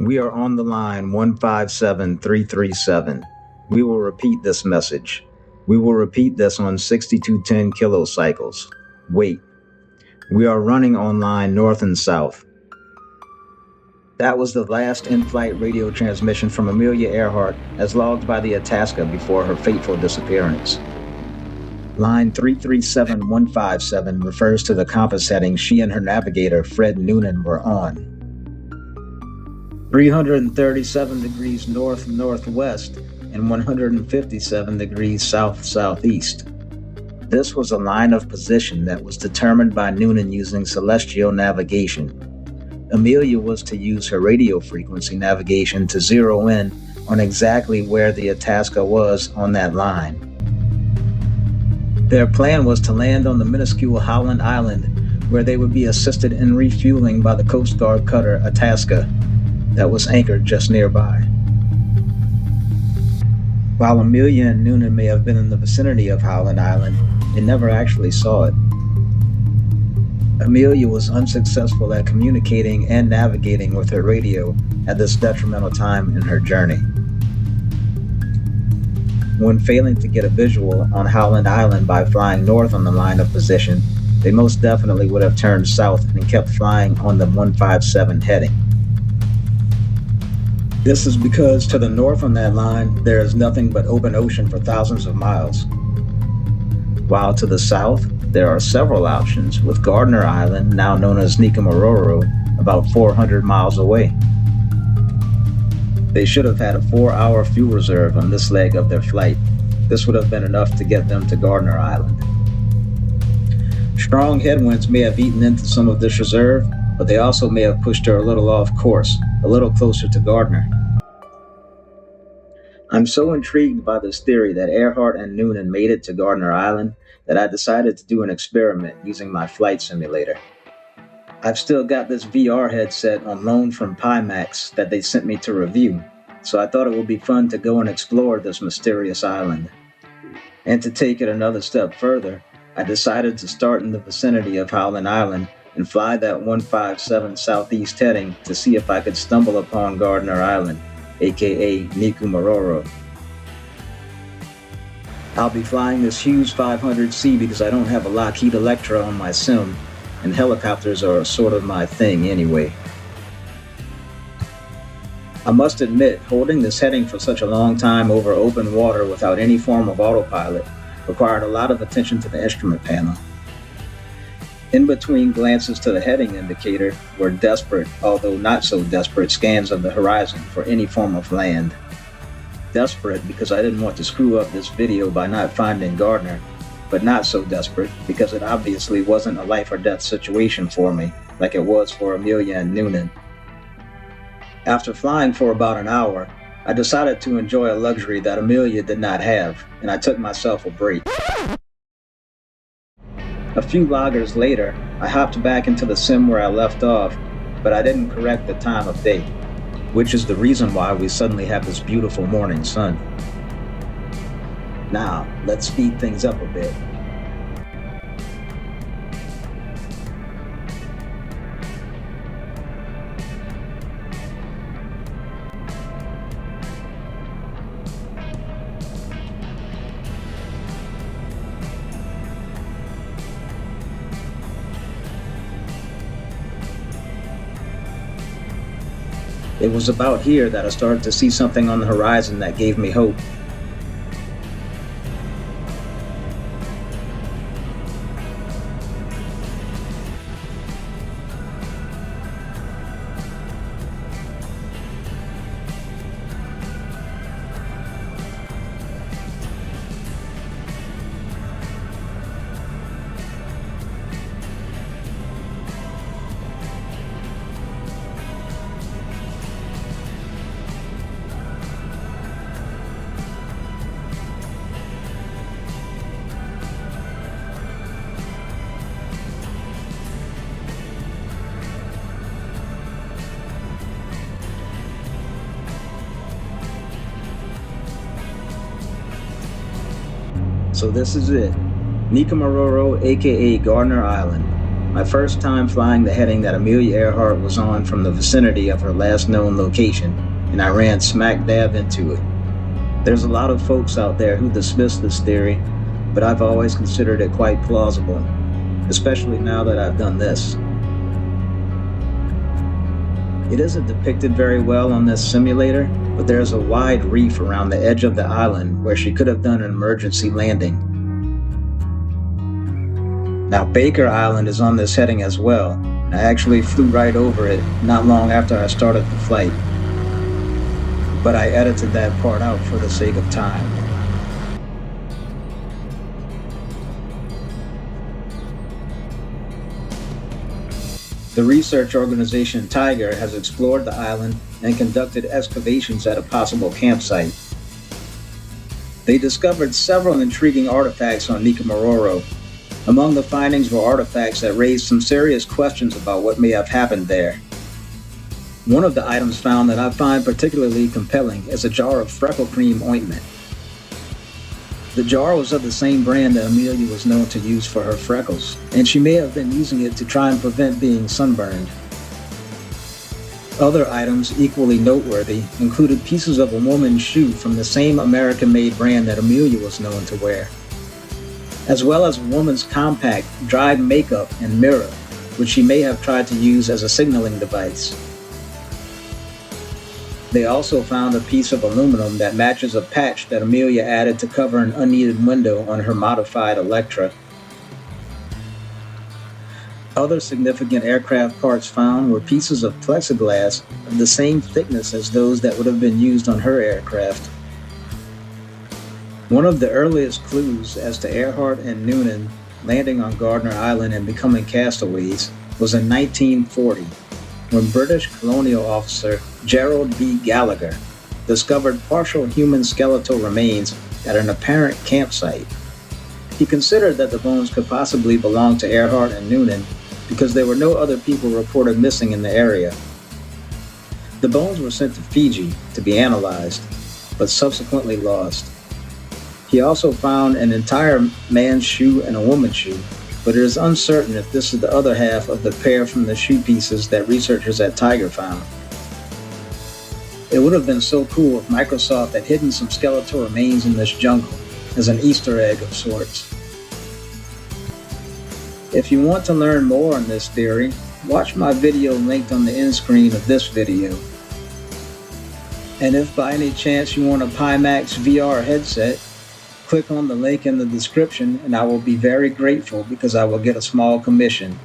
We are on the line 157337. We will repeat this message. We will repeat this on 6210 kilocycles. Wait. We are running on line north and south. That was the last in-flight radio transmission from Amelia Earhart as logged by the Itasca before her fateful disappearance. Line 337157 refers to the compass heading she and her navigator, Fred Noonan, were on. 337 degrees north-northwest and 157 degrees south-southeast. This was a line of position that was determined by Noonan using celestial navigation. Amelia was to use her radio frequency navigation to zero in on exactly where the Itasca was on that line. Their plan was to land on the minuscule Howland Island, where they would be assisted in refueling by the Coast Guard cutter Itasca that was anchored just nearby. While Amelia and Noonan may have been in the vicinity of Howland Island, they never actually saw it. Amelia was unsuccessful at communicating and navigating with her radio at this detrimental time in her journey. When failing to get a visual on Howland Island by flying north on the line of position, they most definitely would have turned south and kept flying on the 157 heading. This is because to the north on that line, there is nothing but open ocean for thousands of miles. While to the south, there are several options, with Gardner Island, now known as Nikumaroro, about 400 miles away. They should have had a 4-hour fuel reserve on this leg of their flight. This would have been enough to get them to Gardner Island. Strong headwinds may have eaten into some of this reserve, but they also may have pushed her a little off course, a little closer to Gardner. I'm so intrigued by this theory that Earhart and Noonan made it to Gardner Island that I decided to do an experiment using my flight simulator. I've still got this VR headset on loan from Pimax that they sent me to review, so I thought it would be fun to go and explore this mysterious island. And to take it another step further, I decided to start in the vicinity of Howland Island and fly that 157 southeast heading to see if I could stumble upon Gardner Island, aka Nikumaroro. I'll be flying this Hughes 500C because I don't have a Lockheed Electra on my sim, and helicopters are sort of my thing anyway. I must admit, holding this heading for such a long time over open water without any form of autopilot required a lot of attention to the instrument panel. In between glances to the heading indicator were desperate, although not so desperate, scans of the horizon for any form of land. Desperate because I didn't want to screw up this video by not finding Gardner, but not so desperate because it obviously wasn't a life or death situation for me, like it was for Amelia and Noonan. After flying for about an hour, I decided to enjoy a luxury that Amelia did not have, and I took myself a break. A few loggers later, I hopped back into the sim where I left off, but I didn't correct the time of day, which is the reason why we suddenly have this beautiful morning sun. Now, let's speed things up a bit. It was about here that I started to see something on the horizon that gave me hope. So this is it. Nikumaroro, aka Gardner Island. my first time flying the heading that Amelia Earhart was on from the vicinity of her last known location, and I ran smack dab into it. There's a lot of folks out there who dismiss this theory, but I've always considered it quite plausible, especially now that I've done this. It isn't depicted very well on this simulator, but there's a wide reef around the edge of the island where she could have done an emergency landing. Now, Baker Island is on this heading as well. I actually flew right over it not long after I started the flight, but I edited that part out for the sake of time. The research organization Tiger has explored the island and conducted excavations at a possible campsite. They discovered several intriguing artifacts on Nikumaroro. Among the findings were artifacts that raised some serious questions about what may have happened there. One of the items found that I find particularly compelling is a jar of freckle cream ointment. The jar was of the same brand that Amelia was known to use for her freckles, and she may have been using it to try and prevent being sunburned. Other items equally noteworthy included pieces of a woman's shoe from the same American-made brand that Amelia was known to wear, as well as a woman's compact, dried makeup and mirror, which she may have tried to use as a signaling device. They also found a piece of aluminum that matches a patch that Amelia added to cover an unneeded window on her modified Electra. Other significant aircraft parts found were pieces of plexiglass of the same thickness as those that would have been used on her aircraft. One of the earliest clues as to Earhart and Noonan landing on Gardner Island and becoming castaways was in 1940, when British colonial officer Gerald B. Gallagher discovered partial human skeletal remains at an apparent campsite. He considered that the bones could possibly belong to Earhart and Noonan because there were no other people reported missing in the area. The bones were sent to Fiji to be analyzed, but subsequently lost. He also found an entire man's shoe and a woman's shoe, but it is uncertain if this is the other half of the pair from the shoe pieces that researchers at Tiger found. It would have been so cool if Microsoft had hidden some skeletal remains in this jungle as an Easter egg of sorts. If you want to learn more on this theory, watch my video linked on the end screen of this video. And if by any chance you want a Pimax VR headset, click on the link in the description and I will be very grateful because I will get a small commission.